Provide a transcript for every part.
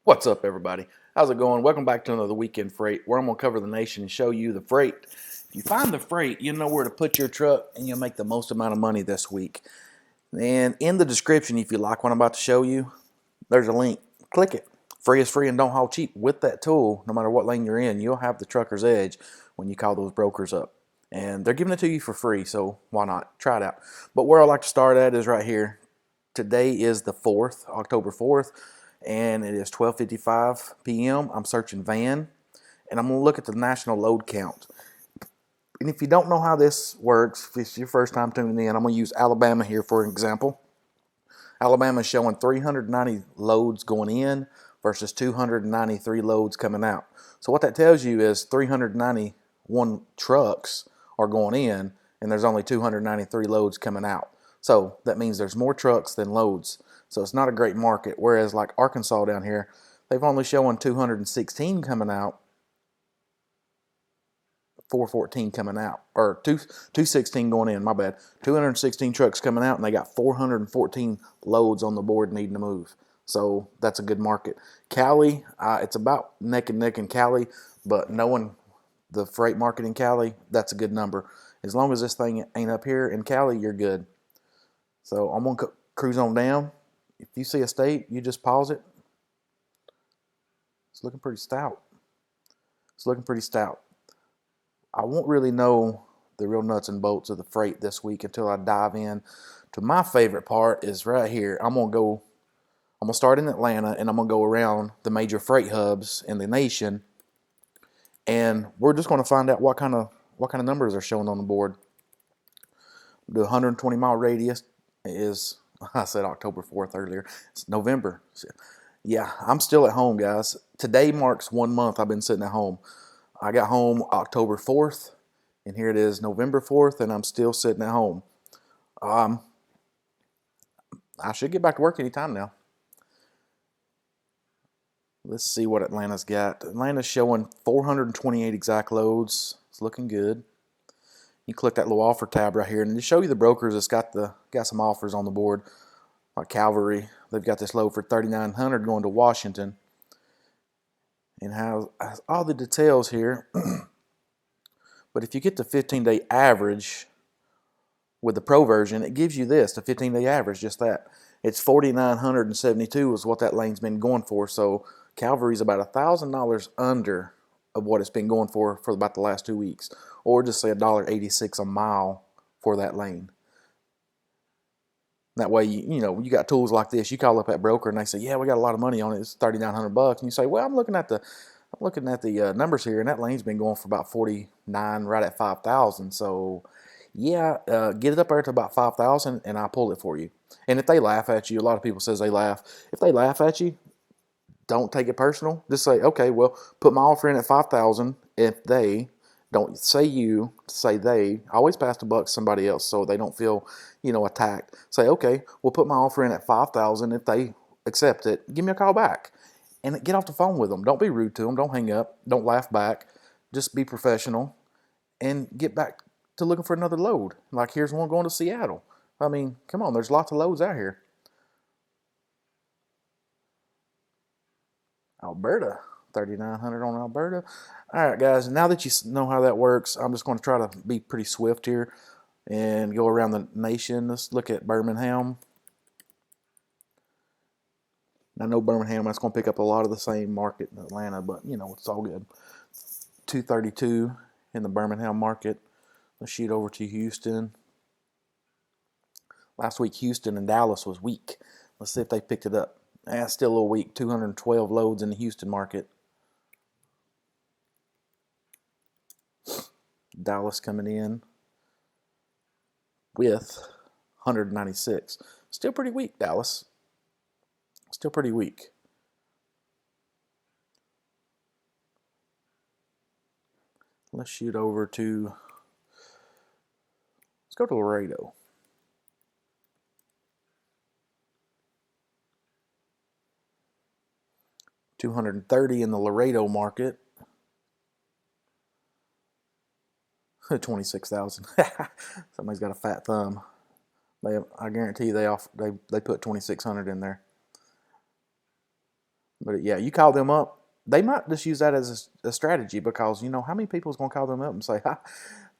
What's up, everybody? How's it going? Welcome back to another Weekend Freight, where I'm going to cover the nation and show you the freight. If you find the freight, you know where to put your truck, and you'll make the most amount of money this week. And in the description, if you like what I'm about to show you, there's a link. Click it. Free is free and don't haul cheap. With that tool, no matter what lane you're in, you'll have the trucker's edge when you call those brokers up. And they're giving it to you for free, so why not? Try it out. But where I like to start at is right here. Today is the 4th, October 4th, and it is 12:55 p.m. I'm searching van, and I'm going to look at the national load count. And if you don't know how this works, if it's your first time tuning in, I'm going to use Alabama here for an example. Alabama is showing 390 loads going in versus 293 loads coming out. So what that tells you is 391 trucks are going in, and there's only 293 loads coming out. So that means there's more trucks than loads. So it's not a great market. Whereas like Arkansas down here, they've only showing 216 coming out, 414 coming out, or 216 going in, my bad. 216 trucks coming out, and they got 414 loads on the board needing to move. So that's a good market. Cali, it's about neck and neck in Cali, but knowing the freight market in Cali, that's a good number. As long as this thing ain't up here in Cali, you're good. So I'm going to cruise on down. If you see a state, you just pause it. It's looking pretty stout. It's looking pretty stout. I won't really know the real nuts and bolts of the freight this week until I dive in to my favorite part is right here. I'm going to start in Atlanta, and I'm going to go around the major freight hubs in the nation, and we're just going to find out what kind of numbers are showing on the board. The 120-mile radius is, I said October 4th earlier. It's November. Yeah, I'm still at home, guys. Today marks 1 month I've been sitting at home. I got home October 4th, and here it is November 4th, and I'm still sitting at home. I should get back to work anytime now. Let's see what Atlanta's got. Atlanta's showing 428 exact loads. It's looking good. You click that little offer tab right here, and to show you the brokers that's got some offers on the board. Like Calvary, they've got this load for $3,900 going to Washington, and has all the details here. But if you get the 15-day average with the pro version, it gives you this, the 15-day average, just that. It's $4,972 is what that lane's been going for. So Calvary's about $1,000 under of what it's been going for about the last 2 weeks, or just say $1.86 a mile for that lane. That way, you got tools like this. You call up that broker and they say, "Yeah, we got a lot of money on it. It's $3,900." And you say, "Well, I'm looking at the numbers here, and that lane's been going for about 49, right at 5,000. So, yeah, get it up there to about 5,000, and I'll pull it for you." And if they laugh at you, a lot of people says they laugh. If they laugh at you, don't take it personal. Just say, "Okay, well, put my offer in at 5,000." If they don't say you, say they. Always pass the buck to somebody else so they don't feel, attacked. Say, "Okay, we'll put my offer in at 5,000. If they accept it, give me a call back." And get off the phone with them. Don't be rude to them. Don't hang up. Don't laugh back. Just be professional and get back to looking for another load. Like here's one going to Seattle. I mean, come on, there's lots of loads out here. Alberta, 3,900 on Alberta. All right, guys, now that you know how that works, I'm just going to try to be pretty swift here and go around the nation. Let's look at Birmingham. I know Birmingham, that's going to pick up a lot of the same market in Atlanta, but, it's all good. 232 in the Birmingham market. Let's shoot over to Houston. Last week, Houston and Dallas was weak. Let's see if they picked it up. Still a little weak. 212 loads in the Houston market. Dallas coming in with 196. Still pretty weak, Dallas. Still pretty weak. Let's shoot over to, let's go to Laredo. $230 in the Laredo market. 26,000. Somebody's got a fat thumb. I guarantee they put 2,600 in there. But yeah, you call them up. They might just use that as a strategy because you know how many people is going to call them up and say, "Ha,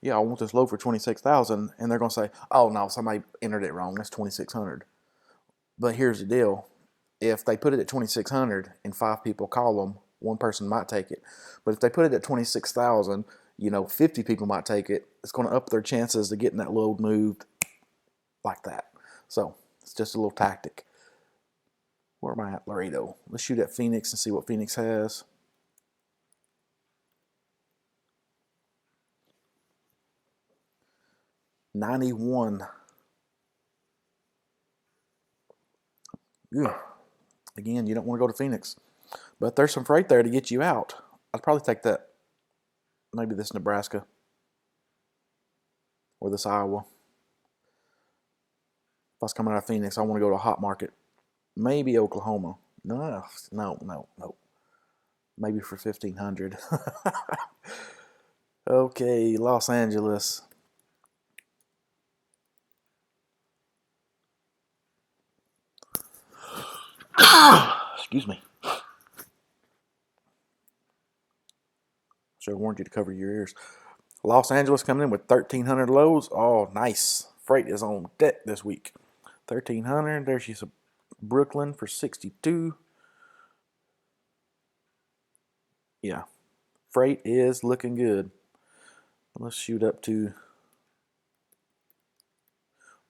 yeah, I want this load for 26,000," and they're going to say, "Oh no, somebody entered it wrong. That's 2,600." But here's the deal: if they put it at 2,600 and 5 people call them, one person might take it. But if they put it at 26,000, you know, 50 people might take it. It's going to up their chances of getting that load moved like that. So it's just a little tactic. Where am I at, Laredo? Let's shoot at Phoenix and see what Phoenix has. $91. Ugh. Again, you don't want to go to Phoenix. But there's some freight there to get you out. I'd probably take that. Maybe this Nebraska. Or this Iowa. If I was coming out of Phoenix, I want to go to a hot market. Maybe Oklahoma. No. Maybe for 1,500. Okay, Los Angeles. Excuse me. Should have warned you to cover your ears. Los Angeles coming in with 1,300 loads. Oh, nice. Freight is on deck this week. 1,300. There she's a Brooklyn for 62. Yeah. Freight is looking good. Let's shoot up to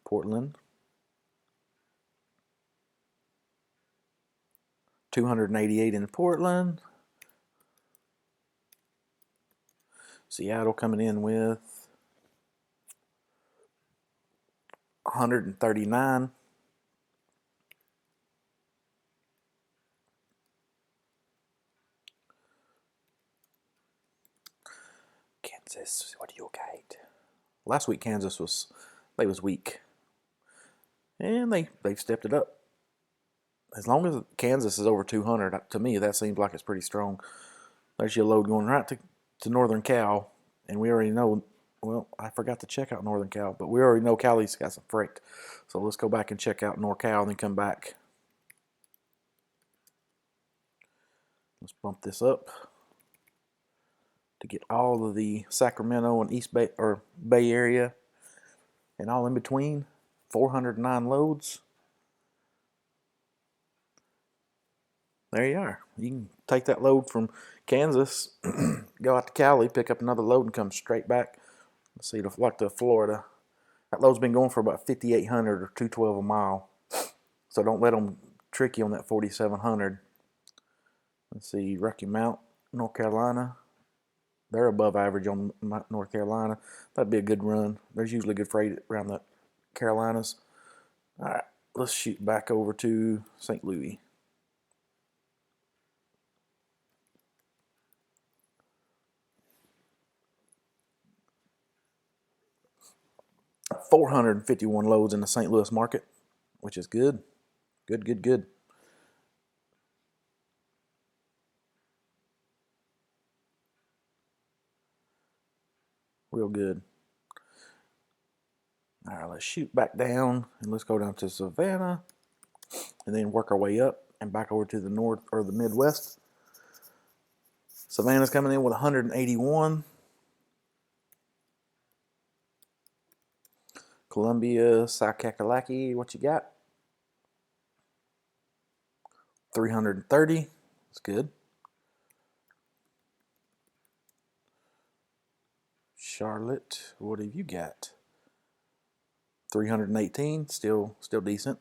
Portland. 288 in Portland. Seattle coming in with 139. Kansas, what do you got? Last week Kansas was weak. And they've stepped it up. As long as Kansas is over 200, to me that seems like it's pretty strong. There's your load going right to Northern Cal, and we already know. Well, I forgot to check out Northern Cal, but we already know Cali's got some freight. So let's go back and check out NorCal and then come back. Let's bump this up to get all of the Sacramento and East Bay or Bay Area and all in between. 409 loads. There you are. You can take that load from Kansas, go out to Cali, pick up another load, and come straight back. Let's see, like to Florida. That load's been going for about 5,800 or 212 a mile. So don't let them trick you on that 4,700. Let's see, Rocky Mount, North Carolina. They're above average on North Carolina. That'd be a good run. There's usually good freight around the Carolinas. All right, let's shoot back over to St. Louis. $451 loads in the St. Louis market, which is good. Good. Real good. All right, let's shoot back down and let's go down to Savannah and then work our way up and back over to the north or the Midwest. Savannah's coming in with 181. Columbia, South Kakalaki, what you got? 330. That's good. Charlotte, what have you got? 318, still decent.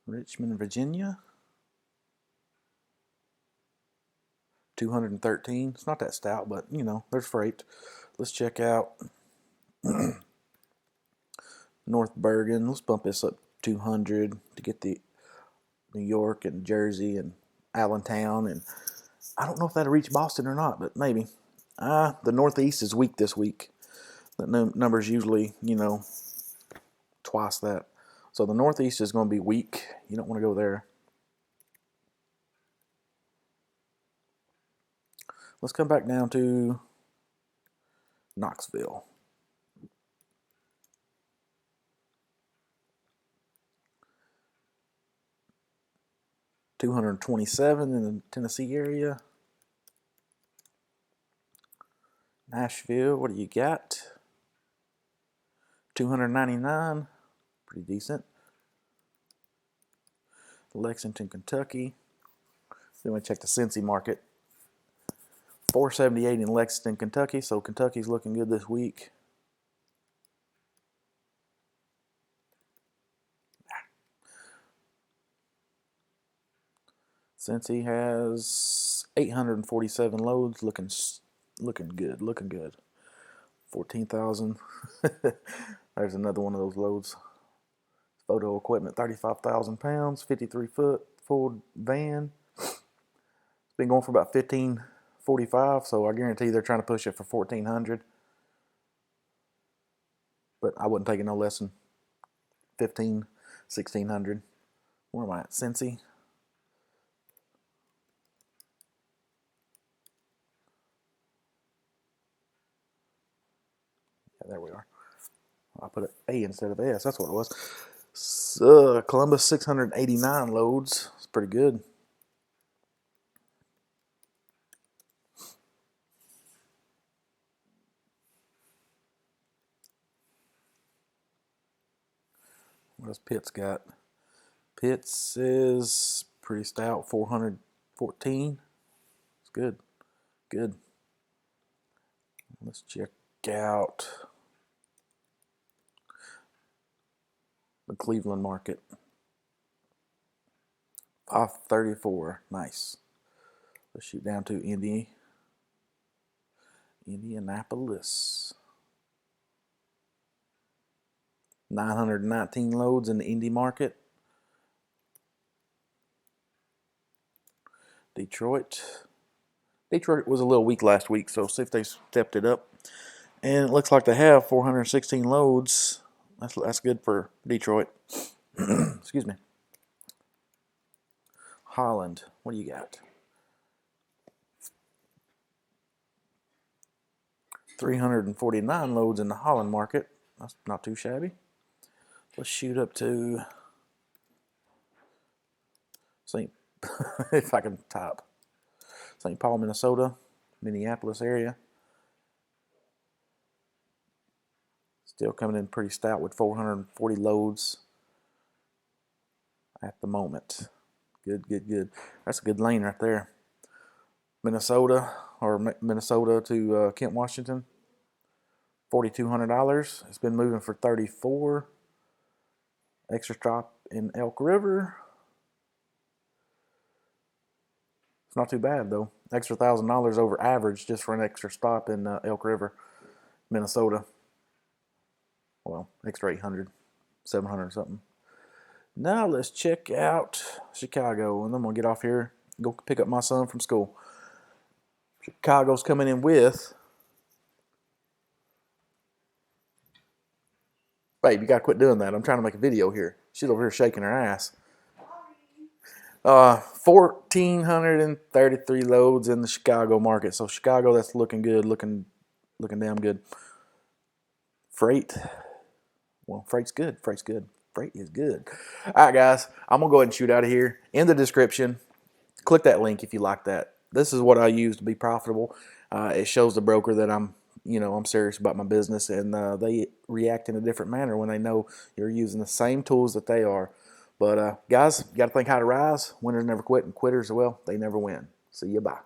Richmond, Virginia, 213. It's not that stout, but you know, there's freight. Let's check out North Bergen. Let's bump this up 200 to get the New York and Jersey and Allentown. And I don't know if that'll reach Boston or not, but maybe. The Northeast is weak this week. The number's usually, you know, twice that. So the Northeast is going to be weak. You don't want to go there. Let's come back down to Knoxville. 227 in the Tennessee area. Nashville, what do you got? 299, pretty decent. Lexington, Kentucky. Then we check the Cincy market. 478 in Lexington, Kentucky, so Kentucky's looking good this week. Cincy has 847 loads, looking good. 14,000. There's another one of those loads. Photo equipment, 35,000 pounds, 53-foot Ford van. It's been going for about 1545, so I guarantee they're trying to push it for 1,400. But I wouldn't take it no less than 15, 1,600. Where am I at? Cincy. Yeah, there we are. I put an A instead of S. That's what it was. Columbus, 689 loads. It's pretty good. What does Pitts got? Pitts is pretty stout, 414. It's good. Good. Let's check out the Cleveland market. 534. Nice. Let's shoot down to Indianapolis. 919 loads in the Indy market. Detroit was a little weak last week, so see if they stepped it up. And it looks like they have 416 loads. That's good for Detroit. Excuse me. Holland, what do you got? 349 loads in the Holland market. That's not too shabby. Let's shoot up to St. if I can type. St. Paul, Minnesota, Minneapolis area. Still coming in pretty stout with 440 loads at the moment. Good, good, good. That's a good lane right there. Minnesota to Kent, Washington. $4,200. It's been moving for 34. Extra stop in Elk River. It's not too bad though. Extra $1,000 over average just for an extra stop in Elk River, Minnesota. Well, extra 800, 700 something. Now let's check out Chicago, and I'm gonna get off here, go pick up my son from school. Chicago's coming in with, babe, you gotta quit doing that. I'm trying to make a video here. She's over here shaking her ass. 1,433 loads in the Chicago market. So Chicago, that's looking good, looking damn good. Freight, well, freight's good. Freight's good. Freight is good. All right, guys, I'm gonna go ahead and shoot out of here. In the description, click that link if you like that. This is what I use to be profitable. It shows the broker that I'm serious about my business, and they react in a different manner when they know you're using the same tools that they are. But guys, you got to think how to rise. Winners never quit, and quitters, well, they never win. See you, bye.